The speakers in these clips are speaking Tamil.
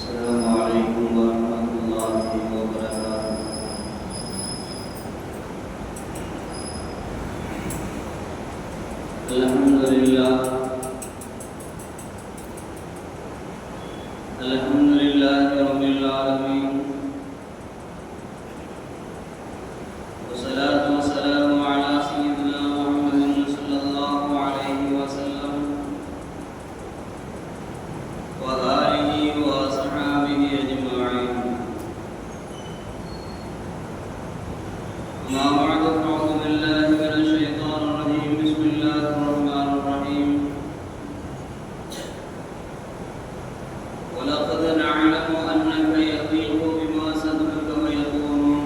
السلام عليكم ورحمة الله وبركاته. الحمد لله رب العالمين، والصلاة والسلام على سيدنا محمد صلى الله عليه وسلم وآله وصحبه أجمعين. أما بعد، أعوذ بالله من الشيطان الرجيم. بسم الله الرحمن الرحيم. ولقد نعلم أنك يضيق بما صدرك ويقولون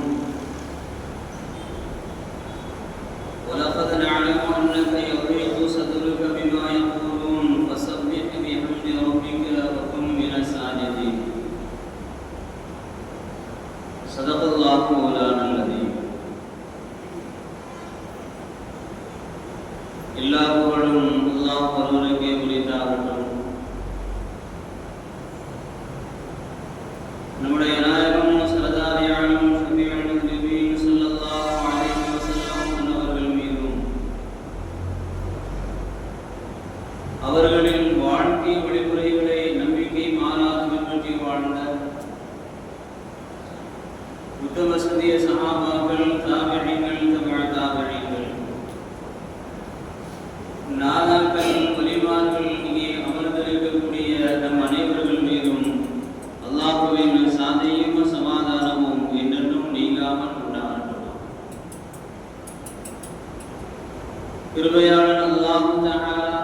ولقد نعلم أنك يضيق صدرك بما يقولون فسبح بحمد ربك وكن من الساجدين. صدق الله مولانا العظيم. எல்லா புகழும் அல்லாஹ் ஒருவனுக்கே உரித்தாகட்டும். நம்முடைய நாயகம் சரதாரியானும் ஷஃபீஉல் நபீன் ஸல்லல்லாஹு அலைஹி வஸல்லம் அவர்கள் மீதும் அவர்களின் வாழ்க்கை வழிமுறைகளை நம்பிக்கை மாறாது பின்பற்றி வாழ்ந்த உத்தம சத்திய சஹாபாக்கள், தாபிஈன்கள், தபஅ தாபிஈன்கள், நாதாக்கள், வலிமார்கள், இங்கே அமர்ந்திருக்கக்கூடிய நம் அனைவர்கள் மீதும் அல்லாஹ்வின் சாந்தியும் சமாதானமும் என்றென்றும் நீங்காமல் உண்டாகட்டும். கிருபையாளன் அல்லாஹ் தஆலா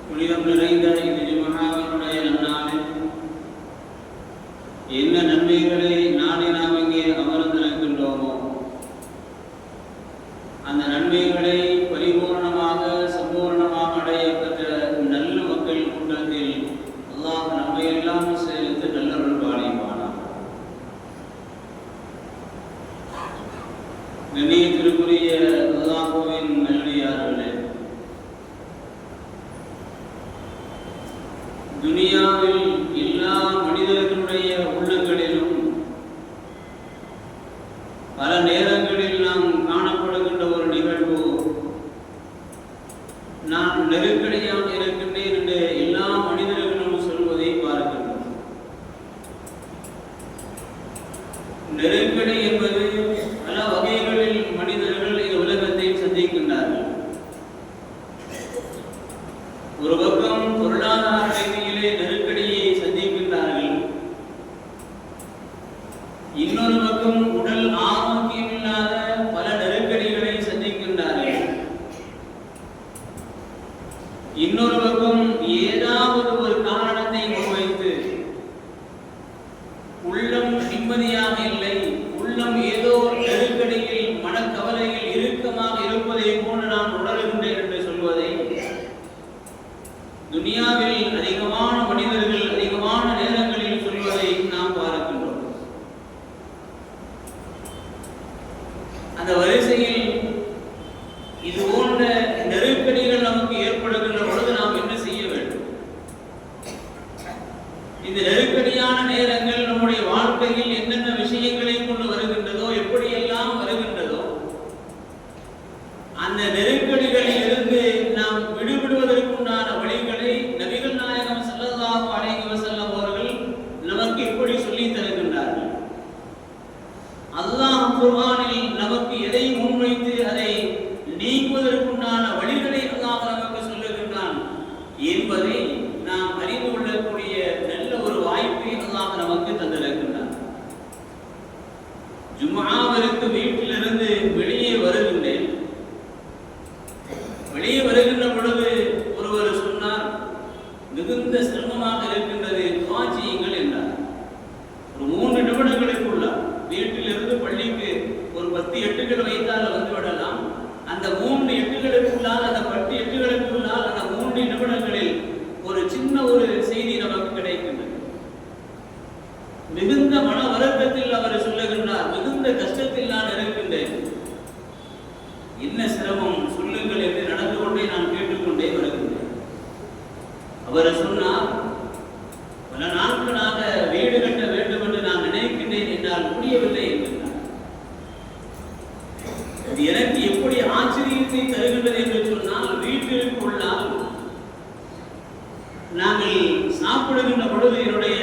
புனிதம் நிறைந்த இந்த ஜும்ஆவினுடைய நன்னாளில் என்ன நன்மைகளை நாடி நாம் இங்கே அமர்ந்திருக்கின்றோமோ அந்த நன்மைகளை பரிபூர்ணமாக சம்பூர்ணமாக அடையப்பெற்ற நல்ல மக்கள் கூட்டத்தில் அல்லாஹ் நம்மை எல்லாம் சேர்த்து நல்லருள் பாலிப்பானார். கண்ணியத்திற்குரிய அல்லாஹ்வின் நல்லடியார்களே, துனியாவில் எல்லா மனிதர்களுடைய உள்ளங்களிலும் பல நேரங்களில் நாம் காணப்படுகின்ற ஒரு நிகழ்வு, நான் நெருக்கடியாக இருக்கின்றேன் என்று எல்லா மனிதர்களும் சொல்வதை பார்க்கின்றோம். நெருக்கடி என்பது பல வகைகளில் மனிதர்கள் இந்த உலகத்தை சந்திக்கின்றார்கள். ஒரு பக்கம் பொருளாதார ரீதியிலே நெருக்கடியை சந்திக்கின்றார்கள், இன்னொரு பக்கம் உடல் ஆரோக்கியம் இல்லாத பல நெருக்கடிகளை சந்திக்கின்றார்கள், இன்னொரு பக்கம் ஏதாவது ஒரு காரணத்தை முன்வைத்து உள்ளம் நிம்மதியாக இல்லை, உள்ளம் ஏதோ நெருக்கடியில் மனக்கவலையில் இறுக்கமாக இருப்பதை போன்று நான் உணர்கின்றேன் என்று சொல்வதை துனியாவில் அதிகமான மனிதர்கள் அதிகமான நேரங்களில் சொல்வதை நாம் பார்க்கின்றோம். அந்த வரிசையில் இது போன்ற நெருக்கடிகள் நமக்கு ஏற்படுகின்ற பொழுது நாம் என்ன செய்ய வேண்டும்? இந்த நெருக்கடியான நேரங்கள் நம்முடைய வாழ்க்கையில் என்னென்ன விஷயங்களை கொண்டு வருகின்றதோ, எப்படியெல்லாம் வருகின்றதோ, அந்த நெருக்கடிகளில் இருந்து நாம் விடுபடுவதற்குண்டான வழிகளை நபிகள் நாயகம் ஸல்லல்லாஹு அலைஹி வஸல்லம் அவர்கள் நமக்கு இப்படி சொல்லித் தருகின்றார்கள். அல்லாஹ் குர்ஆனில் நமக்கு எதை முன்வைத்து அதை நீக்குவதற்குண்டான வழிகளை அல்லாஹ் நமக்கு சொல்லுகின்றான் என்பதை நாம் அறிந்து கொள்ளக்கூடிய நல்ல ஒரு வாய்ப்பை அல்லாஹ் நமக்கு தந்திருக்கின்றான். ஜும்ஆவிற்கு வீட்டிலிருந்து வெளியே வருகின்றேன். வெளியே வருகின்ற பொழுது ஒருவர் சொன்னார், மிகுந்த சிரமமாக இருக்கின்றது, துஆ செய்யுங்கள் என்றார். ஒரு 3 நிமிடங்களுக்குள்ள வீட்டிலிருந்து பள்ளிக்கு ஒரு 10 எட்டுகள் வைத்தால் வந்து விடலாம். அந்த 3 எட்டுகளுக்குள்ளால், அந்த 10 எட்டுகளுக்குள்ளால், அந்த 3 நிமிடங்களில் ஒரு சின்ன ஒரு செய்தி நமக்கு கிடைக்கின்றது. மிகுந்த மன வருத்தத்தில் அவர் சொல்லுகின்றார், மிகுந்த கஷ்டத்தில் நான் இருக்கின்றேன், என்ன சிரமம் சொல்லுங்கள் என்று நடந்து கொண்டே நான் கேட்டுக்கொண்டே வருகின்றேன். அவர் சொன்னார், சாப்பிடுகின்ற பொழுது என்னுடைய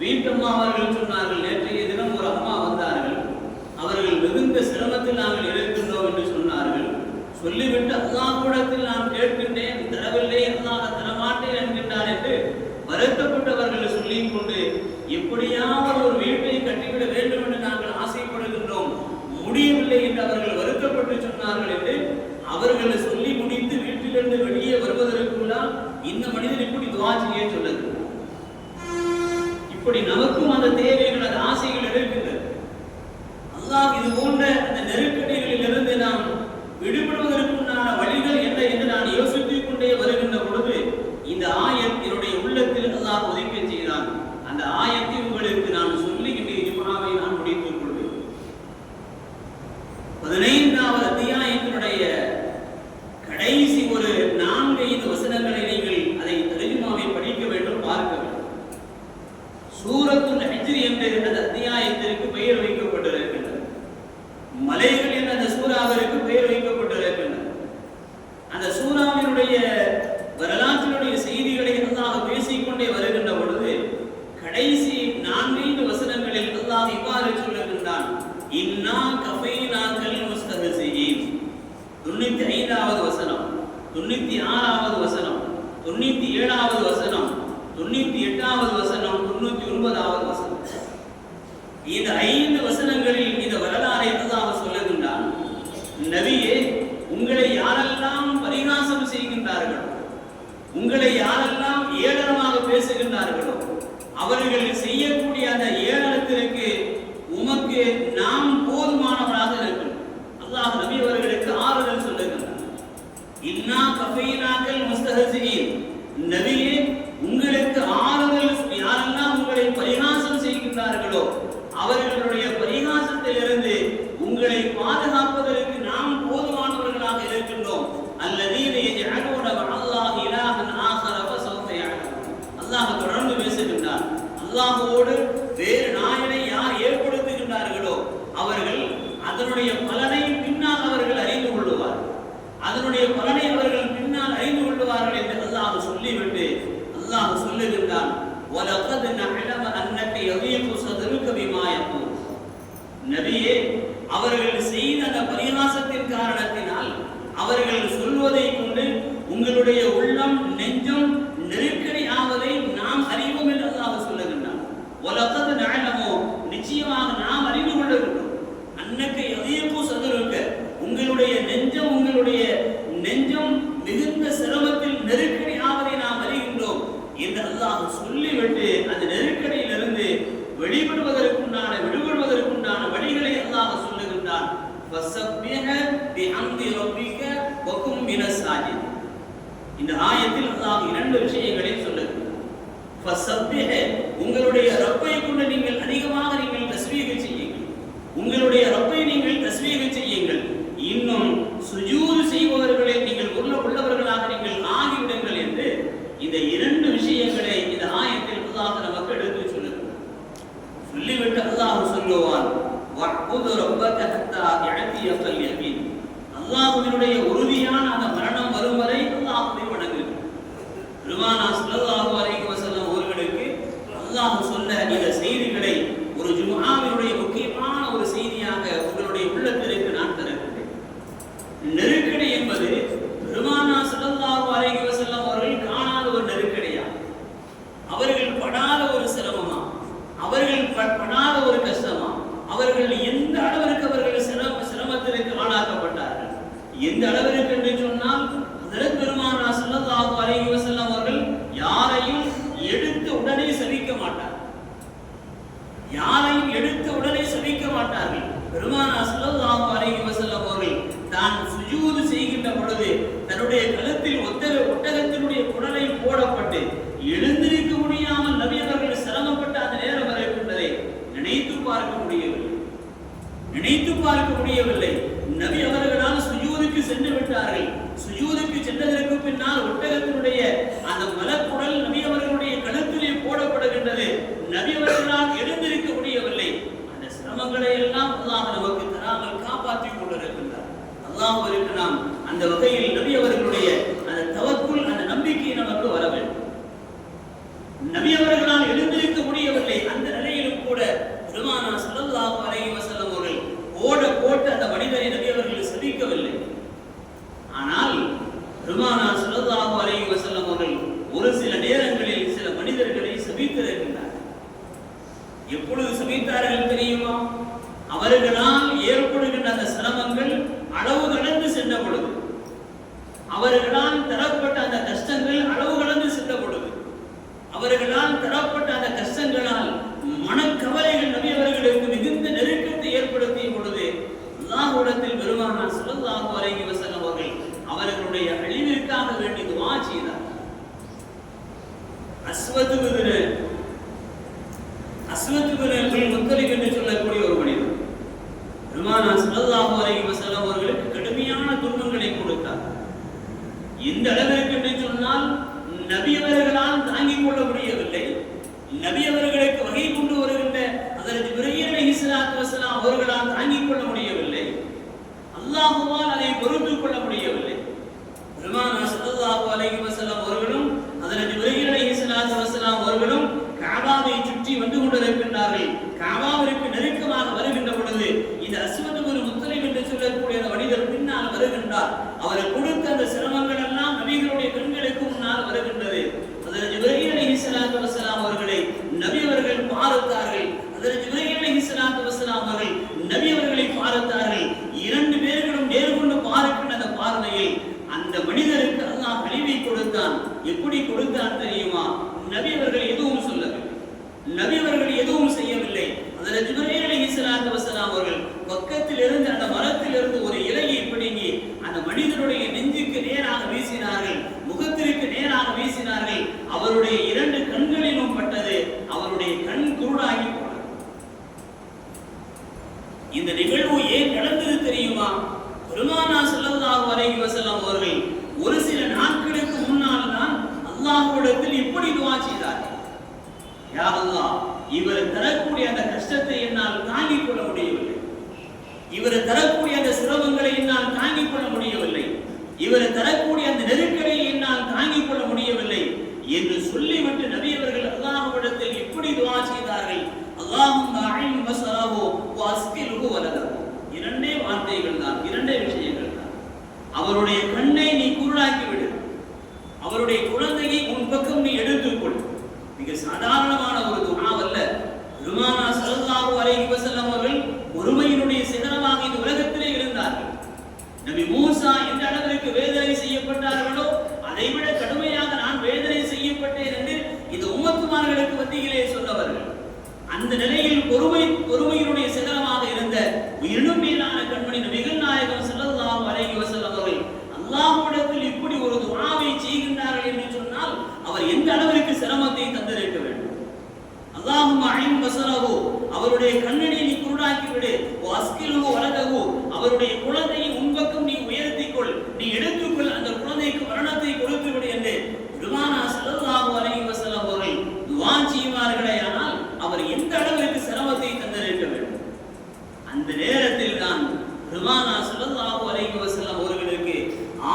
வீட்டம்மா அவர்கள் சொன்னார்கள், நேற்றைய தினம் ஒரு அம்மா வந்தார்கள், அவர்கள் மிகுந்த சிரமத்தில் நாங்கள் இருக்கின்றோம் என்று சொன்னார்கள். சொல்லிவிட்டு அல்லாஹ்விடத்தில் நான் கேட்கின்றேன், தரவில்லை, அல்லாஹ் தரமாட்டேன் என்கின்றார் என்று வருத்தப்பட்டவர்கள் சொல்லிக் கொண்டு எப்படியாவது ஒரு வீட்டை கட்டிவிட வேண்டும் என்று நாங்கள் ஆசைப்படுகின்றோம், முடியவில்லை என்று அவர்கள் வருத்தப்பட்டு சொன்னார்கள் என்று அவர்களை சொல்லி முடித்து வீட்டிலிருந்து வெளியே வருவதற்குள்ளால் இந்த மனிதன் இப்படி துஆ செய்ய சொல்லுங்க. இப்படி நமக்கும் அந்த தேவைகள், அந்த ஆசைகள் இருக்கின்றது. அல்லாஹ் இது போன்ற அந்த நெருக்கடிகளில் இருந்து நாம் விடுபடுவதற்குண்டான வழிகள் என்ன என்று நான் யோசித்துக் கொண்டே வருகின்ற பொழுது இந்த ஆயத் என்னுடைய உள்ளத்தில் அல்லாஹ் ஒதுக்கி செய்கிறான். அந்த ஆயத்தை உங்களுக்கு நான் சொல்லி இன்றைய ஜும்ஆவை நான் முடித்துக் கொள்வேன். 15வது அத்தியாயத்தினுடைய கடைசி ஒரு 4-5 வசனங்களை நீங்கள் அதை தர்ஜுமாவை படிக்க வேண்டும், பார்க்க வேண்டும். சூரத்துல் ஹஜ்ர் என்று அந்த அத்தியாயத்திற்கு பெயர் வைக்கப்பட்டிருக்கின்றது. மலைகள் என்ற அந்த சூறாவிற்கு பெயர் வைக்கப்பட்டிருக்கின்றது. அந்த சூறாவினுடைய வரலாற்றினுடைய செய்திகளை அல்லாஹ் பேசிக்கொண்டே வருகின்ற பொழுது கடைசி 4-5 வசனங்களில் அல்லாஹ் இவ்வாறு சொல்லுகின்றான், இன்னா கஃபைனாக்கல் முஸ்தஹ்சியின். 95வது வசனம், 96வது வசனம், 97வது வசனம், 98வது வசனம், 99வது வசனம். இந்த 5 வசனங்களில் இந்த வரலாறை அல்லாஹ் சொல்லுகின்றான். நபியே, உங்களை யாரெல்லாம் பரிகாசம் செய்கின்றார்களோ, உங்களை யாரெல்லாம் ஏளனமாக பேசுகின்றார்களோ, அவர்கள் செய்யக்கூடிய அந்த ஏளனத்திற்கு உமக்கு நாம் போதுமானவராக இருக்கிறோம். அல்லாஹ் நபி அவர்களுக்கு ஆறுதல் சொல்லுகின்றார். இன்னா கஃபைனாக்கல் முஸ்தஹ்சியின். நபியே, உங்களுக்கு ஆறுதல், யாரெல்லாம் உங்களை பரிகாசம் செய்கின்றார்களோ அவர்களுடைய பரிகாசத்திலிருந்து உங்களை பாதுகாப்பதற்கு நாம் போதுமானவர்களாக இருக்கின்றோம். அல்லதீன யஜஅலூன மஅல்லாஹி இலாஹன் ஆகர ஃபஸௌஃப யஅலமூன். அல்லாஹ் தொடர்ந்து பேசுகின்றார். அல்லாஹ்வோடு வேறு நாயனை யார் ஏற்படுத்துகின்றார்களோ அவர்கள் அதனுடைய பலனை பின்னால் அவர்கள் அறிந்து கொள்வார்கள். அதனுடைய பலனை அவர்கள் பின்னால் அறிந்து கொள்வார்கள் என்று அல்லாஹ் சொல்லிவிட்டு அல்லாஹ் சொல்லுகின்றான், வலகத் நஅலம அன்னக யதீகு ஸத்ருக பிமா யகூல். நபியே, அவர்கள் செய்த அந்த பரிகாசத்தின் காரணத்தினால் அவர்கள் சொல்வதை கொண்டு உங்களுடைய உள்ளம், நெஞ்சம் நெருக்கடி ஆவதை நாம் அறிவோம் என்று அல்லாஹ் சொல்லுகின்றான். வலகத் நஅலமு, நிச்சயமாக நாம் அறிந்து கொள்ளுகின்றோம். அன்னக யதீகு ஸத்ருக, உங்களுடைய நெஞ்சம் மிகுந்த சிரமத்தில் நெருக்கடி ஆவதை நாம் அறிகின்றோம் என்று அல்லாஹ் சொல்லிவிட்டு அந்த நெருக்கடியிலிருந்து விடுபடுவதற்குண்டான வழிகளை அல்லாஹ் சொல்லுகின்றான். ஃபஸப்பிஹ பிஹம்தி ரப்பிக வகும் மினஸ் சாஜித். இந்த ஆயத்தில் அல்லாஹ் 2 விஷயங்களை சொல்லுகின்றான். ஃபஸப்பிஹ, உங்களுடைய ரப்பை கொண்டு நீங்கள் அதிகமாக நீங்கள் தஸ்பீஹ் செய்யுங்கள். உங்களுடைய ரப்பை நீங்கள் தஸ்பீஹ் செய்யுங்கள். இன்னும் சுஜூது செய்பவர்களை நீங்கள் உள்ளவர்களாக நீங்கள் ஆகிவிடுங்கள் என்று இந்த 2 விஷயங்களை இந்த ஆயத்தில் அல்லாஹ் நமக்கு எடுத்து சொல்லுகிறார். சொல்லிவிட்டு அல்லாஹ் சொல்லுவான், வஅ்புது ரப்பக ஹத்தா யஅதியகல் யகீன். அல்லாஹ்வினுடைய உறுதியான அந்த மரணம் வரும் வரை அல்லாஹ்வை வணங்குங்கள். பெருமானார் ஸல்லல்லாஹு அலைஹி வஸல்லம் அவர்களுக்கு அல்லாஹ் சொன்ன இந்த செய்திகளை ஒரு ஜும்ஆவினுடைய முக்கியமான ஒரு செய்தியாக உங்களுடைய உள்ளத்திற்கு நான் தருகிறேன். நெருக்கடி என்பது பெருமானார் ஸல்லல்லாஹு அலைஹி வஸல்லம் அவர்கள் காணாத ஒரு நெருக்கடியா, அவர்கள் படாத ஒரு சிரமமா, அவர்கள் படாத ஒரு கஷ்டமா, அவர்கள் எந்த அளவிற்கு அவர்கள் சிரமத்திற்கு ஆளாக்கப்பட்டார்கள், எந்த அளவிற்கு என்று சொன்னால் ஹஜ்ரத் பெருமானார் ஸல்லல்லாஹு அலைஹி வஸல்லம் அவர்கள் யாரை நபி அவர்களால் தாங்கிக் கொள்ள முடியவில்லை. நபி அவர்களுக்கு வகை கொண்டு வருகின்ற ஹஜ்ரத் இப்ராஹீம் அலைஹிஸ்ஸலாத்து வஸலாம் அவர்களால் தாங்கிக் கொள்ள முடியவில்லை. அல்லாஹ்வால் அதை பொறுத்துக் கொள்ள முடியவில்லை. பெருமானார் ஸல்லல்லாஹு அலைஹி வஸல்லம் அவர்களும் ஹஜ்ரத் இப்ராஹீம் அலைஹிஸ்ஸலாத்து வஸலாம் அவர்களும் கஅபாவை சுற்றி வந்து கொண்டிருக்கின்றார்கள். கஅபாவிற்கு நெருக்கமாக வருகின்ற பொழுது இந்த அஸ்வத் இப்னு முத்தலிப் என்று சொல்லக்கூடிய அந்த மனிதர் பின்னால் வருகின்றார். அவர் கொடுத்த அந்த சிரமங்கள் எல்லாம் நபிகளுடைய கண்களுக்கு முன்னால் வருகின்றது. ஹஜ்ரத் இப்ராஹீம் அலைஹிஸ்ஸலாத்து வஸலாம் அவர்களை நபி அவர்கள் பார்த்தார்கள். ஹஜ்ரத் இப்ராஹீம் அலைஹிஸ்ஸலாத்து வஸலாம் அவர்கள் நபி அவர்களை பார்த்தார்கள். இரண்டு பேர்களும் நேர்கொண்டு பார்க்கின்ற அந்த பார்வையில் அந்த மனிதருக்கு அல்லாஹ் அழிவை கொடுத்தான். எப்படி கொடுத்தான் தெரியுமா? நபி அவர்கள் எதுவும் சொல்லவில்லை, நபி அவர்கள் எதுவும் செய்யவில்லை. ஹஜ்ரத் இப்ராஹீம் அலைஹிஸ்ஸலாத்து வஸலாம் அவர்கள் பக்கத்தில் இருந்து அந்த மரத்தில் இருந்து ஒரு இலையை பிடுங்கி அந்த மனிதனுடைய நெஞ்சுக்கு நேராக வீசினார்கள், முகத்திற்கு நேராக வீசினார்கள். அவருடைய இரண்டு கண்களிலும் பட்டது. அவருடைய கண் குருடாகி போனது. இந்த நிகழ்வு ஏன் நடந்தது தெரியுமா? பெருமானார் ஸல்லல்லாஹு அலைஹி வஸல்லம் அவர்கள் ஒரு சில நாட்களுக்கு முன்னால் தான் அல்லாஹ்விடத்தில் இப்படி துஆ செய்தார்கள். யா அல்லாஹ், இவர் தரக்கூடிய அந்த கஷ்டத்தை என்னால் தாங்கிக் கொள்ள முடியவில்லை, இவர் தரக்கூடிய அந்த சிரமங்களை என்னால் தாங்கிக் கொள்ள முடியவில்லை, இவர் தரக்கூடிய அந்த நெருக்கடியை என்னால் தாங்கிக் கொள்ள முடியவில்லை என்று சொல்லிவிட்டு நபி அவர்கள் அல்லாஹ்விடத்தில் இப்படி துஆ செய்தார்கள். அல்லாஹும்ம அஇன் பஸரஹு வஸ்கில்ஹு வலதஹு. இரண்டே வார்த்தைகள் தான், இரண்டே விஷயங்கள் தான். அவருடைய கண்ணை நீ குருடாக்கி விடு, அவருடைய குழந்தையை உன் பக்கம் நீ எடுத்துக்கொள். மிக சாதாரணமான ஒரு துஆவல்ல. பெருமானார் ஸல்லல்லாஹு அலைஹி வஸல்லம் அவர்கள் பொறுமையினுடைய சிகரமாக இந்த உலகத்திலே இருந்தார்கள். நபி மூசா எந்த அளவிற்கு வேதனை செய்யப்பட்டார்களோ அதைவிட கடுமையாக நான் வேதனை செய்யப்பட்டேன் என்று இந்த உம்மத்துமார்களுக்கு மத்தியிலே சொன்னவர்கள். அந்த நிலையில் பொறுமையினுடைய சிகரமாக இருந்த உயிரினும் மேலான கண்மணி நபிகள் நாயகம் ஸல்லல்லாஹு அலைஹி வஸல்லம் அவர்கள் அல்லாஹ்விடத்தில் இப்படி ஒரு துஆவை செய்கின்றார்கள் என்று சொன்னால் அவர் எந்த அளவிற்கு சிரமத்தை தந்திருக்க வேண்டும். அல்லாஹும்ம அஇன் பஸரஹு, அவருடைய கண்ணனை நீ குருடாக்கி விடு, வஸ்கில்ஹு வலதஹு, அவருடைய குழந்தையை உன்பக்கம் நீ உயர்த்திக்கொள், நீ எடுத்துக்கொள், அந்த குழந்தைக்கு மரணத்தை கொடுத்து விடு என்று பெருமானார் ஸல்லல்லாஹு அலைஹி வஸல்லம் அவர்கள் துஆ செய்வார்களேயானால் அவர் எந்த அளவிற்கு சிரமத்தை தந்திருக்க வேண்டும். அந்த நேரத்தில் தான் பெருமானார் ஸல்லல்லாஹு அலைஹி வஸல்லம் அவர்களுக்கு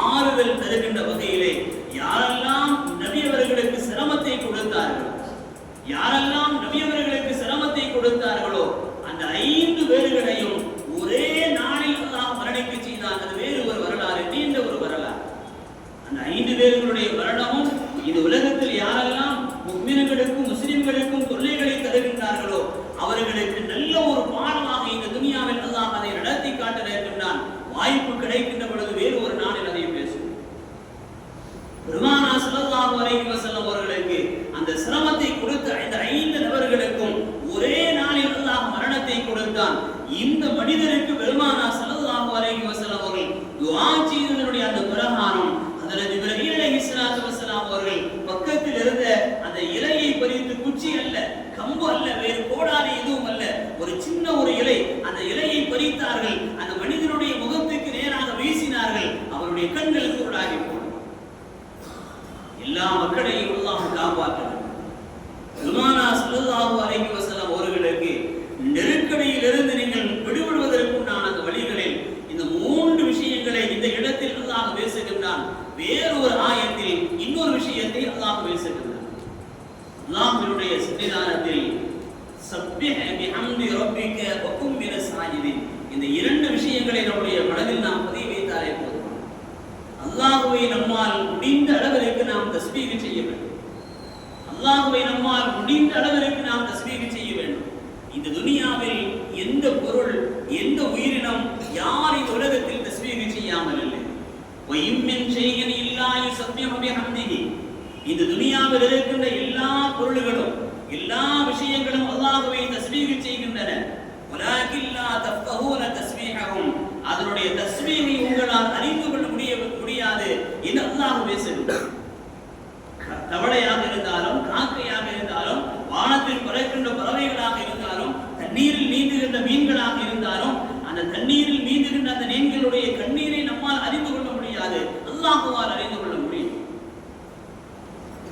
ஆறுதல் தருகின்ற வகையிலே யாரெல்லாம் நபி அவர்களுக்கு சிரமத்தை கொடுத்தார்களோ, யாரெல்லாம் நபி அவர்களுக்கு சிரமத்தை கொடுத்தார்களோ அந்த 5 பேர்களையும் ஒரே நாளில் அல்லாஹ் மரணிக்க செய்தான். அது வேறு ஒரு வரலாறு, நீண்ட ஒரு வரலாறு. அந்த 5 பேர்களுடைய மரணமும் இந்த உலகத்தில் யாரெல்லாம் முஃமின்களுக்கும் முஸ்லிம்களுக்கும் தொல்லைகளை தருகின்றார்களோ அவர்களுக்கு நல்ல ஒரு பாடமாக இந்த துனியாவில் அல்லாஹ் அதை நடத்தி காட்ட இருக்கின்றான். வாய்ப்பு கிடைக்கின்ற பொழுது வேறு ஒரு நாளில் அதை பேசும். பெருமானார் ஸல்லல்லாஹு அலைஹி வஸல்லம் அவர்களுக்கு அந்த சிரமத்தை கொடுத்த இந்த 5 நபர்களுக்கும் ஒரே நாளில் அல்லாஹ் மரணத்தை கொடுத்தான். இந்த மனிதருக்கு பெருமானார் ஸல்லல்லாஹு அலைஹி வஸல்லம் அவர்கள் துஆ செய்ததனுடைய அந்த பிரகாரம் ஹஜ்ரத் இப்ராஹீம் அலைஹிஸ்ஸலாத்து வஸலாம் அவர்கள் பக்கத்தில் இருந்த அந்த இலையை பறித்து, குச்சி அல்ல, கம்பு அல்ல, வேறு கோடாரி எதுவும் அல்ல, ஒரு சின்ன ஒரு இலை, அந்த இலையை பறித்தார்கள். அந்த மனிதனுடைய முகத்துக்கு நேராக வீசினார்கள். அவருடைய கண்கள் குருடாகி போனது. எல்லா மக்களையும் அல்லாஹ் காப்பாற்றினார். பெருமானார் ஸல்லல்லாஹு அலைஹி வஸல்லம் அவர்களுக்கு நெருக்கடியிலிருந்து நீங்கள் விடுபடுவதற்குண்டான அந்த வழிகளில் இந்த 3 விஷயங்களை இந்த இடத்தில் அல்லாஹ் பேசுகின்றான். வேறு ஒரு ஆயத்தில் இன்னொரு விஷயத்தை அல்லாஹ் பேசுகின்றான். அல்லாஹ்வுடைய சன்னிதானத்தில் சப்பிஹ் பிஹம்தி ரப்பிக வகும் மினஸ் சாஜிதீன், இந்த 2 விஷயங்களை நம்முடைய மனதில் நாம் பதிய வைத்தாலே போதும். அல்லாஹ்வை நம்மால் முடிந்த அளவிற்கு நாம் தஸ்பீஹ் செய்ய வேண்டும். அல்லாஹ்வை நம்மால் முடிந்த அளவிற்கு நாம் தஸ்பீஹ் செய்ய வேண்டும். இந்த துனியாவில் எந்த பொருள், எந்த உயிரினம், யார் இந்த உலகத்தில் தஸ்பீஹ் செய்யாமல் இல்லை. வயிம்மின் ஷைஇன் இல்லா யுஸப்பிஹு பிஹம்திஹி, இந்த துனியாவில் இருக்கின்ற எல்லா பொருள்களும், எல்லா விஷயங்களும் அல்லாஹ்வை தஸ்பீஹ் செய்கின்றன. வலாகின் லா தஃபஹூன தஸ்பீஹஹும், அதனுடைய தஸ்பீஹை உங்களால் அறிந்து கொள்ள முடியாது என்று அல்லாஹ் பேசுகிறார். தவளையாக இருந்தாலும், காக்கையாக இருந்தாலும், வானத்தில் பறக்கின்ற பறவைகளாக இருந்தாலும், தண்ணீரில் நீந்துகின்ற மீன்களாக இருந்தாலும், அந்த தண்ணீரில் நீந்துகின்ற அந்த மீன்களுடைய கண்ணீரை நம்மால் அறிந்து கொள்ள முடியாது, அல்லாஹ்வால் அறிந்து கொள்ள முடியும்.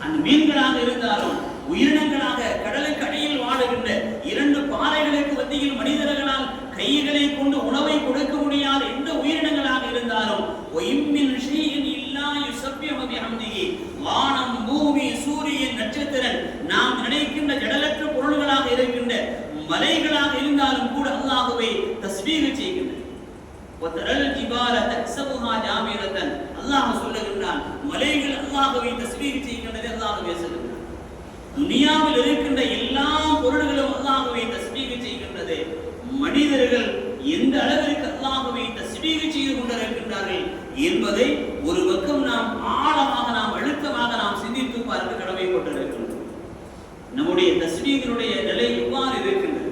அந்த மீன்களாக இருந்தாலும் உயிரினங்களாக கடலுக்கு அடியில் வாழுகின்ற இரண்டு பாறைகளுக்கு மத்தியில் மனிதர்களால் கைகளை கொண்டு உணவை கொடுக்க முடியாத எந்த உயிரினங்களாக இருந்தாலும் வானம், பூமி, சூரியன், நட்சத்திரன், நாம் நினைக்கின்ற ஜடலற்ற பொருள்களாக இருக்கின்ற மலைகளாக இருந்தாலும் கூட அல்லாஹ்வை தஸ்பீஹ் செய்கின்றன. அல்லாஹ் சொல்லுகின்றான், மலைகள் அல்லாஹ்வை தஸ்பீஹ் செய்கின்றது. அல்லாஹ் பேசுகின்றான், துனியாவில் இருக்கின்ற எல்லா பொருள்களும் அல்லாஹ்வை தஸ்பீஹ் செய்கின்றது. மனிதர்கள் எந்த அளவிற்கு அல்லாஹ்வை தஸ்பீஹ் செய்து கொண்டிருக்கின்றார்கள் என்பதை ஒரு பக்கம் நாம் ஆழமாக, நாம் அழுத்தமாக நாம் சிந்தித்து பார்க்க கடமைப்பட்டிருக்கின்றோம். நம்முடைய தஸ்பீஹினுடைய நிலை எவ்வாறு இருக்கின்றது?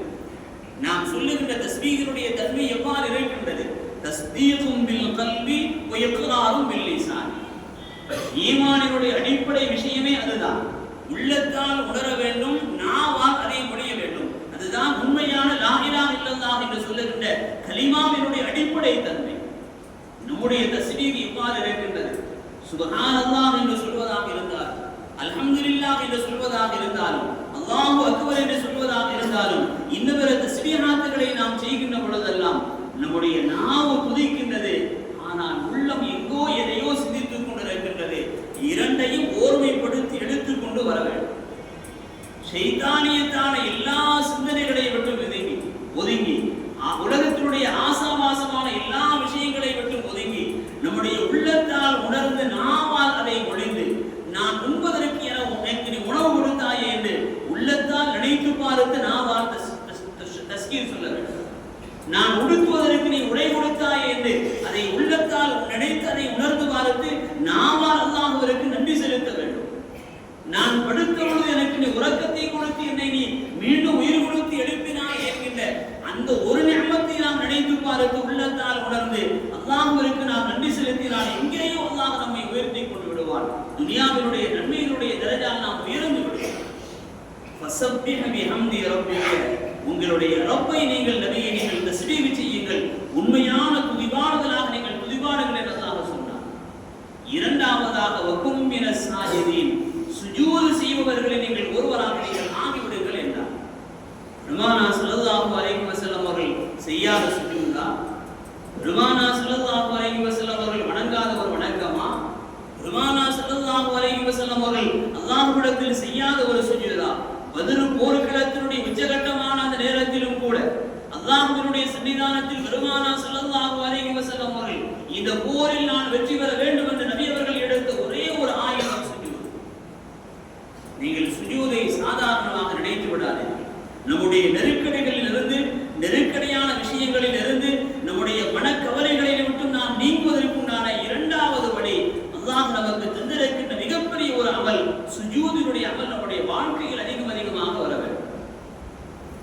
நாம் சொல்லுகின்ற தஸ்பீஹினுடைய தன்மை எவ்வாறு இருக்கின்றது? தஸ்பீஹும் பில் கல்பி வ இக்ராரும் பில் லிசான். ஈமானினுடைய அடிப்படை விஷயமே அதுதான். உள்ளத்தால் உணர வேண்டும், நாவால் அதை மொழிய வேண்டும். அதுதான் உண்மையான லா இலாஹ இல்லல்லாஹ் என்று சொல்லுகின்ற கலிமாவினுடைய அடிப்படை தன்மை. நம்முடைய தஸ்பீஹ் எவ்வாறு இருக்கின்றது? சுப்ஹானல்லாஹ் என்று சொல்வதாக இருந்தால், அல்ஹம்துலில்லாஹ் என்று சொல்வதாக இருந்தாலும், அல்லாஹு அக்பர் என்று சொல்வதாக இருந்தாலும், இன்னபிற தஸ்பீஹாத்துகளை நாம் செய்கின்ற பொழுதெல்லாம் நம்முடைய நாவு துதிக்கின்றது. ஆனால் உள்ளம் எங்கோ எதையோ சிந்தித்துக் கொண்டிருக்கின்றது. இரண்டையும் ஓர்மைப்படுத்தி எடுத்துக்கொண்டு வர வேண்டும். ஷைத்தானியத்தான எல்லா சிந்தனைகளை விட்டு ஒதுங்கி, உலகத்தினுடைய ஆசாபாசமான எல்லா விஷயங்களை விட்டு ஒதுங்கி, நம்முடைய உள்ளத்தால் உணர்ந்து நாவால் அதை மொழிந்து, நான் உண்பதற்கு எனக்கு நீ உணவு கொடுத்தாயே என்று உள்ளத்தால் நினைத்து பார்த்து நாவால் தஸ்கீர் சொல்ல வேண்டும். நான் உடுத்துவதற்கு நீ உடை கொடுத்தாயே என்று அதை உள்ளத்தால் நினைத்து அதை உணர்ந்து பார்த்து நாவால் அல்லாஹ்விற்கு நன்றி செலுத்த வேண்டும். நான் படுத்த பொழுது எனக்கு நீ உறக்கத்தை கொடுத்து என்னை நீ மீண்டும் உயிர் கொடுத்து எழுப்பினாய் என்கின்ற அந்த ஒரு நியமத்தை நாம் நினைத்து பார்த்து உள்ளத்தால் உணர்ந்து அல்லாஹ்விற்கு நாம் நன்றி செலுத்தினால் எங்கேயோ அல்லாஹ் நம்மை உயர்த்தி கொண்டு விடுவான். துனியாவினுடைய நன்மையினுடைய தரஜால் நாம் உயர்ந்து விடுவோம். ஃபஸப்பிஹ் பிஹம்தி ரப்பிக, உங்களுடைய ரப்பை நீங்கள் நபியை நீங்கள் தஸ்பீஹ் செய்யுங்கள், உண்மையான துதிபாடுதலாக நீங்கள் துதிபாடுங்கள் என்று அல்லாஹ் சொன்னார். இரண்டாவதாக வகும் மினஸ் சாஜிதீன், சுஜூது செய்பவர்களை நீங்கள் ஒருவராக நீங்கள் ஆகிவிடுங்கள் என்றார். பெருமானா ஸல்லல்லாஹு அலைஹி வஸல்லம் அவர்கள் செய்யாத சுஜூதா? பெருமானா ஸல்லல்லாஹு அலைஹி வஸல்லம் அவர்கள் வணங்காத ஒரு வணக்கமா? பெருமானா ஸல்லல்லாஹு அலைஹி வஸல்லம் அவர்கள் அல்லாஹ்விடத்தில் செய்யாத ஒரு சுஜூதா? பத்ர் போர்க்களத்தினுடைய உச்சகட்டமான அந்த நேரத்திலும் கூட அல்லாஹ்வினுடைய சன்னிதானத்தில் பெருமானா ஸல்லல்லாஹு அலைஹி வஸல்லம் அவர்கள் இந்த போரில் நான் வெற்றி பெற வேண்டும் என்று நபி அவர்கள் எடுத்த ஒரே ஒரு ஆயுதம் சுஜூத். நீங்கள் சுஜூதை சாதாரணமாக நினைத்து விடாதீர்கள். நம்முடைய நெருக்கடிகளில் இருந்து, நெருக்கடியான விஷயங்களில் இருந்து, நம்முடைய மனக்கவலைகளில் விட்டு நாம் நீங்குவதற்குண்டான இரண்டாவது வழி அல்லாஹ் நமக்கு தந்திருக்கின்ற மிகப்பெரிய ஒரு அமல் சுஜூதினுடைய அமல் நம்முடைய வாழ்க்கையில் அதிகமாக வர வேண்டும்.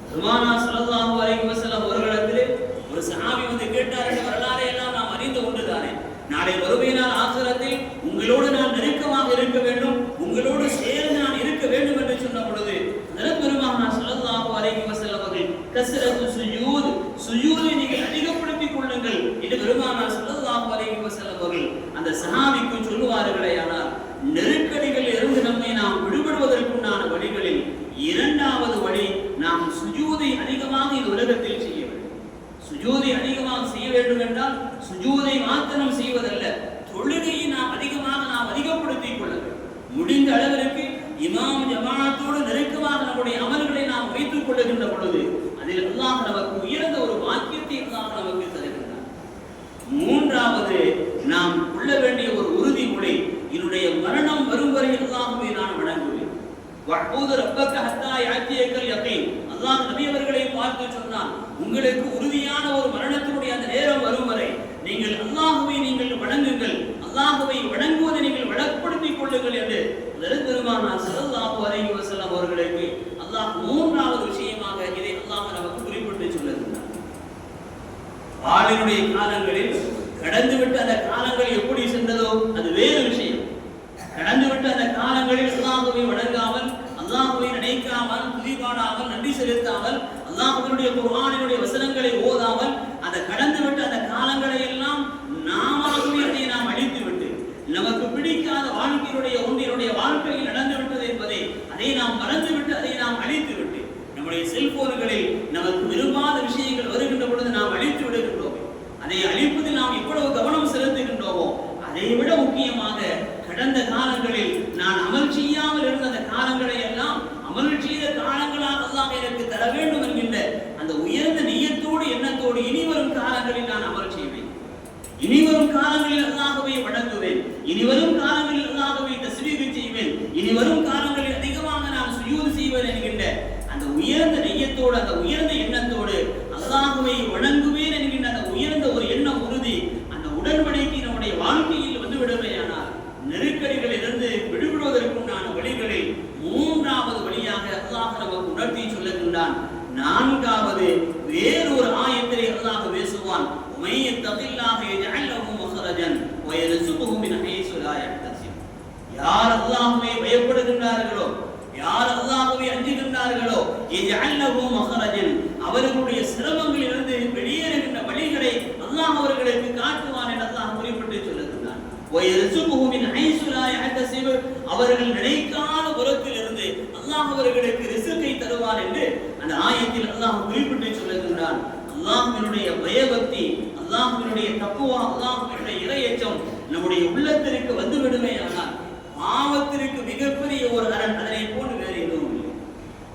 பெருமானா ஸல்லல்லாஹு அலைஹி வஸல்லம் அவர்களிடத்திலே ஒரு சஹாபி வந்து கேட்டார். என்ற வரலாறை எல்லாம் நாம் அறிந்த ஒன்றுதானே. நாளை மறுமை நாள் ஆகிரத்தில் உங்களோடு நான் நெருக்கமாக இருக்க வேண்டும், உங்களோடு சேர்ந்து நான் இருக்க வேண்டும் என்று சொன்ன பொழுது பெருமானா ஸல்லல்லாஹு அலைஹி வஸல்லம் அவர்கள் கஸ்ரத்து சுஜூத், சுஜூதை நீங்கள் அதிகப்படுத்திக் கொள்ளுங்கள் என்று பெருமானா ஸல்லல்லாஹு அலைஹி வஸல்லம் அவர்கள் அந்த சஹாபிக்கு சொல்லுவார்களே. ஆனால் நெருக்கடிகளில் இருந்து நம்மை நாம் விடுபடுவதற்குண்டான வழிகளில் இரண்டாவது வழி, நாம் சுஜூதை அதிகமாக இந்த உலகத்தில் செய்ய வேண்டும். சுஜூதை அதிகமாக செய்ய வேண்டும் என்றால் சுஜூதை மாத்திரம் செய்வதல்ல, தொழுகையை நாம் அதிகப்படுத்திக் கொள்ள வேண்டும். முடிந்த அளவிற்கு இமாம் ஜமாஅத்தோடு நெருக்கமாக நம்முடைய அமல்களை நாம் வைத்துக் கொள்ளுகின்ற பொழுது அதில் அல்லாஹ் நமக்கு உயர்ந்த ஒரு வாக்கியத்தை அல்லாஹ் நமக்கு தருகின்றார். மூன்றாவது, நாம் கொள்ள வேண்டிய ஒரு உறுதிமொழி, என்னுடைய மரணம் வரும் வரை அல்லாஹ்வை நான் வணங்குவேன். வஅபூது ரப்பக ஹத்தா யாத்தியக்கல் யகீன். அல்லாஹ் நபி அவர்களை பார்த்து சொன்னான், உங்களுக்கு உறுதியான ஒரு மரணத்தினுடைய அந்த நேரம் வரும் வரை நீங்கள் அல்லாஹ்வை நீங்கள் வணங்குங்கள், அல்லாஹ்வை வணங்குவதை நீங்கள் வழக்கப்படுத்திக் கொள்ளுங்கள் என்று பெருமானா ஸல்லல்லாஹு அலைஹி வஸல்லம் அவர்களுக்கு அல்லாஹ் மூன்றாவது விஷயமாக இதை அல்லாஹ் நமக்கு குறிப்பிட்டு சொல்லுகிறார். வாளினுடைய காலங்களில் கடந்துவிட்ட அந்த காலங்கள் எப்படி சென்றதோ அது வேறு விஷயம். கடந்துவிட்ட அந்த காலங்களில் அல்லாஹ்வை வணங்காமல், அல்லாஹ்வை நினைக்காமல், துதிபாடாமல், நன்றி செலுத்தாமல், அல்லாஹ்வினுடைய குர்ஆனினுடைய வசனங்களை ஓதாமல் அந்த கடந்துவிட்ட அந்த காலங்களை எல்லாம் நாமாகவே அதை நாம் அழித்துவிட்டு நமக்கு பிடிக்காத வாழ்க்கையினுடைய ஒன்றினுடைய வாழ்க்கையில் நடந்துவிட்ட காலங்களில் அல்லாஹ்வை வணங்குவேன், இனி வரும் காலங்களில் அல்லாஹ்வை தஸ்பீஹ் செய்வேன், இனி வரும் காலங்களில் அதிகமாக நான் சுஜூத் செய்வேன் என்கின்ற அந்த உயர்ந்த நெய்யத்தோடு, அந்த உயர்ந்த எண்ணத்தோடு அல்லாஹ்வை வணங்குவேன் என்கின்ற அந்த உயர்ந்த ஒரு எண்ணம் உறுதி அந்த உடன்படிக்கை நம்முடைய வாழ்க்கையில் வந்து விடுமையானால் நெருக்கடிகளிலிருந்து விடுபடுவதற்குண்டான வழிகளில் மூன்றாவது வழியாக அல்லாஹ் நமக்கு உணர்த்தி சொல்லுகின்றான். நான்காவது வேறொரு ஆயத்திலே அல்லாஹ் பேசுவான். யார் அல்லாஹ்வை பயப்படுகின்றார்களோ, யார் அல்லாஹ்வை அஞ்சுகின்றார்களோ, அவர்களுடைய சிரமங்களிலிருந்து வெளியேறுகின்ற வழிகளை அல்லாஹ் அவர்களுக்கு காட்டுவான் என்று அல்லாஹ் குறிப்பிட்டு சொல்லுகின்றான். அவர்கள் நினைக்காத புறத்திலிருந்து அல்லாஹ் அவர்களுக்கு ரிஸ்கை தருவான் என்று அந்த ஆயத்தில் அல்லாஹ் குறிப்பிட்டு சொல்லுகின்றான். அல்லாஹ்வினுடைய பயபக்தி, அல்லாஹ்வினுடைய தக்வா, அல்லாஹ்வினுடைய இறையச்சம் நம்முடைய உள்ளத்திற்கு வந்து விடுமையானால் பாவத்திற்கு மிகப்பெரிய ஒரு அரண். அதனை போன்று வேறு எதுவும் இல்லை.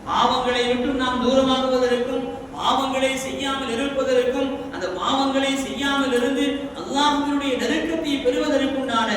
பாவங்களை விட்டு நாம் தூரமாகுவதற்கும், பாவங்களை செய்யாமல் இருப்பதற்கும், அந்த பாவங்களை செய்யாமல் இருந்து அல்லாஹ்வினுடைய நெருக்கத்தை பெறுவதற்குண்டான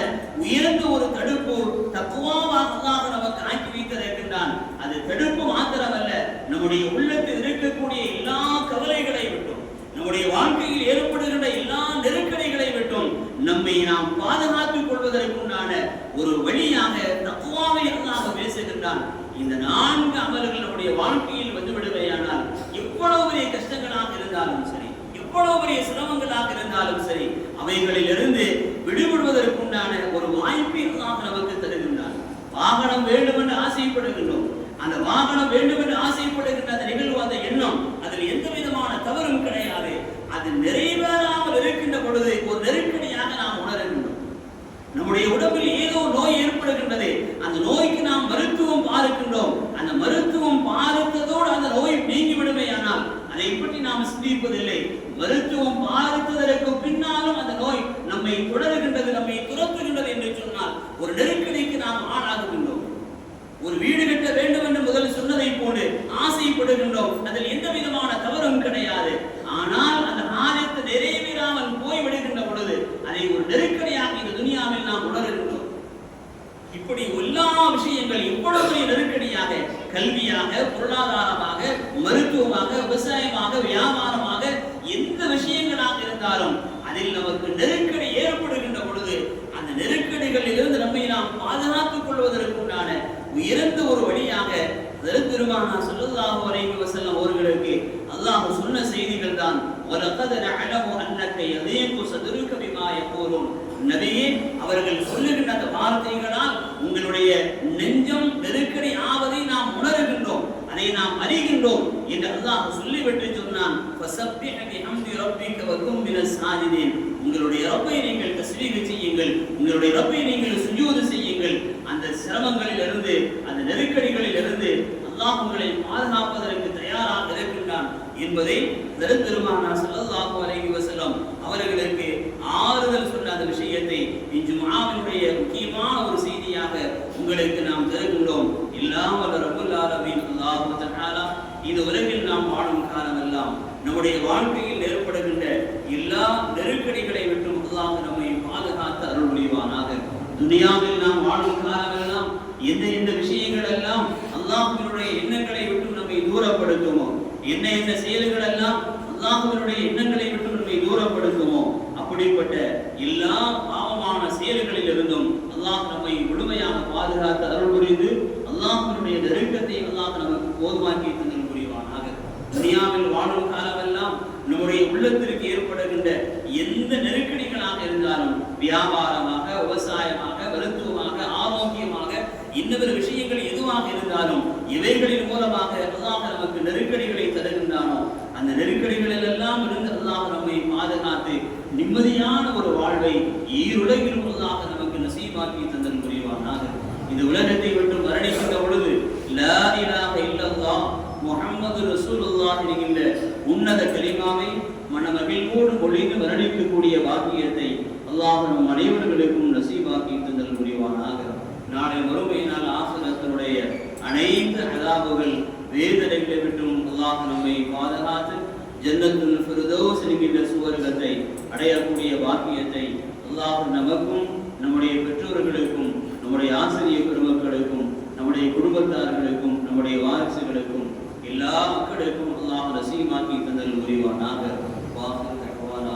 உயர்ந்த ஒரு தடுப்பு தக்வாவாக அல்லாஹ் நமக்கு ஆக்கி வைத்திருக்கின்றான். அது தடுப்பு மாத்திரமல்ல, நம்முடைய உள்ளத்தில் இருக்கக்கூடிய எல்லா கவலைகளை விட்டும், நம்முடைய வாழ்க்கையில் ஏற்படுகின்ற எல்லா நெருக்கடிகளை விட்டும் நம்மை நாம் பாதுகாத்துக் கொள்வதற்குண்டான ஒரு வழியாக தக்வாவை அல்லாஹ் பேசுகின்றான். இந்த 4 அமல்கள் நம்முடைய வாழ்க்கையில் வந்து விடுமையானால் எவ்வளவு பெரிய கஷ்டங்களாக இருந்தாலும் சரி, எவ்வளவு பெரிய சிரமங்களாக இருந்தாலும் சரி, அவைகளிலிருந்து விடுபடுவதற்குண்டான ஒரு வாய்ப்பை அல்லாஹ் நமக்கு தருகின்றான். வாகனம் வேண்டும் என்று ஆசைப்படுகின்றோம். அந்த வாகனம் வேண்டும் என்று ஆசைப்படுகின்ற அந்த நிகழ்வு, அந்த எண்ணம், அதில் எந்த விதமான தவறும் கிடையாது. அது நிறைவேறாமல் இருக்கின்ற பொழுது ஒரு நெருக்கடியாக நாம் உணர்கின்றோம். நம்முடைய உடம்பில் ஏதோ நோய் ஏற்படுகின்றது, அந்த நோய்க்கு நாம் மருத்துவம் பார்க்கின்றோம். அந்த மருத்துவம் பார்த்ததோடு அந்த நோய் நீங்கிவிடுமையானால் அதை பற்றி நாம் சிந்திப்பதில்லை. மருத்துவம் பார்த்ததற்கு பின்னாலும் அந்த நோய் நம்மை தொடர்கின்றது, நம்மை துரத்துகின்றது என்று சொன்னால் ஒரு நெருக்கடிக்கு நாம் ஆளாகுகின்றோம். ஒரு வீடு கட்ட வேண்டும் என்று முதல் சொன்னதை போன்று ஆசைப்படுகின்றோம். அதில் எந்த விதமான தவறும் கிடையாது. ஆனால் அந்த ஆயத்தை நிறைவேறாமல் போய்விடுகின்ற பொழுது அதை ஒரு நெருக்கடியாக இந்த துனியாவில் நாம் உணர்கின்றோம். இப்படி எல்லா விஷயங்கள் எவ்வளவு நெருக்கடியாக, கல்வியாக, பொருளாதாரமாக, மருத்துவமாக, விவசாயமாக, வியாபாரமாக, எந்த விஷயங்களாக இருந்தாலும் அதில் நமக்கு நெருக்கடி ஏற்படுகின்ற பொழுது அந்த நெருக்கடிகளில் இருந்து நம்மை நாம் பாதுகாத்துக் கொள்வதற்குண்டான உயர்ந்த ஒரு வழியாக பெருமானார் ஸல்லல்லாஹு அலைஹி வஸல்லம் அவர்களுக்கு அல்லாஹ் சொன்ன செய்திகள் தான். வலகத் நஅலமு அன்னக யதீகு ஸத்ருக பிமா யகூலுன். நபியே, அவர்கள் சொல்லுகின்ற அந்த வார்த்தைகளால் உங்களுடைய நெஞ்சம் நெருக்கடி ஆவதை நாம் உணர்கின்றோம், அதை நாம் அறிகின்றோம் என்று அல்லாஹ் சொல்லிவிட்டு சொன்னான். ஃபஸப்பிஹ் பிஹம்தி ரப்பிக வகும் மினஸ் சாஜிதீன். உங்களுடைய ரப்பை நீங்கள் தஸ்பீஹ் செய்யுங்கள், உங்களுடைய ரப்பை நீங்கள் சுஜூத் செய்யுங்கள். அந்த சிரமங்களில் இருந்து, அந்த நெருக்கடிகளில் இருந்து அல்லாஹ் உங்களை பாதுகாப்பதற்கு தயாராக இருக்கின்றான் என்பதை பெருமானார் ஸல்லல்லாஹு அலைஹி வஸல்லம் அவர்களுக்கு ஆறுதல் சொன்ன அந்த விஷயத்தை இஜ்மாவினுடைய முக்கியமான ஒரு செய்தியாக உங்களுக்கு நாம் தருகின்றோம். இல்லாமல் ரப்பல் ஆலமீன் அல்லாஹ் தஆலா இந்த உலகில் நாம் வாழும் காலமெல்லாம் நம்முடைய வாழ்க்கையில் ஏற்படுகின்ற எல்லா நெருக்கடிகளை விட்டும் அல்லாஹ் நம்மை பாதுகாத்து அருள் புரிவானாக. துனியாவில் நாம் வாழும் காலமெல்லாம் எந்த விஷயங்கள் எல்லாம் அல்லாஹ்வினுடைய எண்ணங்களை விட்டு நம்மை தூரப்படுத்துமோ, என்ன செயல்கள் எல்லாம் அல்லாஹ்வினுடைய எண்ணங்களை விட்டு நம்மை தூரப்படுத்துமோ, அப்படிப்பட்ட எல்லா பாவமான செயல்களில் இருந்தும் அல்லாஹ் நம்மை முழுமையாக பாதுகாத்து அருள் புரிந்து அல்லாஹ்வினுடைய நெருக்கத்தை அல்லாஹ் நமக்கு போதுமாக்கி தந்தல் புரிவானாக. துனியாவில் வாழும் காலமெல்லாம் நம்முடைய உள்ளத்திற்கு ஏற்படுகின்ற எந்த நெருக்கடிகளாக இருந்தாலும், வியாபாரமாக, விவசாயமாக, மருத்துவமாக, ஆரோக்கியமாக, இன்னொரு விஷயங்கள் எதுவாக இருந்தாலும், இவைகளின் மூலமாக அல்லாஹ் நமக்கு நெருக்கடிகளை தருகின்றானோ அந்த நெருக்கடிகளில் எல்லாம் இருந்து அல்லாஹ் நம்மை பாதுகாத்து நிம்மதியான ஒரு வாழ்வை ஈருலகிலும் அல்லாஹ் நமக்கு நசீபாக்கி தந்தல் புரிவானாக. இந்த உலகத்தை விட்டு மரணிக்கின்ற பொழுது லா இலாஹ இல்லல்லாஹ் முஹம்மது ரசூலுல்லாஹ் என்கின்ற உன்னத கலிமாவை மனமகிழ்வோடு பொழிந்து மரணிக்கக்கூடிய பாக்கியத்தை அல்லாஹ் நம் அனைவர்களுக்கும் நசீபாக்கி தந்தல் புரிவானாக. நாளை மறுமையினால் ஆசிரத்தினுடைய அனைத்து அதாபுகள் வேதனைகளை விட்டும் அல்லாஹ் நம்மை பாதுகாத்து ஜன்னத்துல் ஃபிர்தௌஸ் என்கின்ற சுவர்க்கத்தை அடையக்கூடிய பாக்கியத்தை அல்லாஹ் நமக்கும் நம்முடைய பெற்றோர்களுக்கும் நம்முடைய ஆசிரியர் பெருமக்களுக்கும் நம்முடைய குடும்பத்தார்களுக்கும் நம்முடைய வாரிசுகளுக்கும் எல்லா மக்களுக்கும் அல்லாஹ் நசீமாக்கி தந்தல் புரிவானாக. வாஹிர் தஅவானா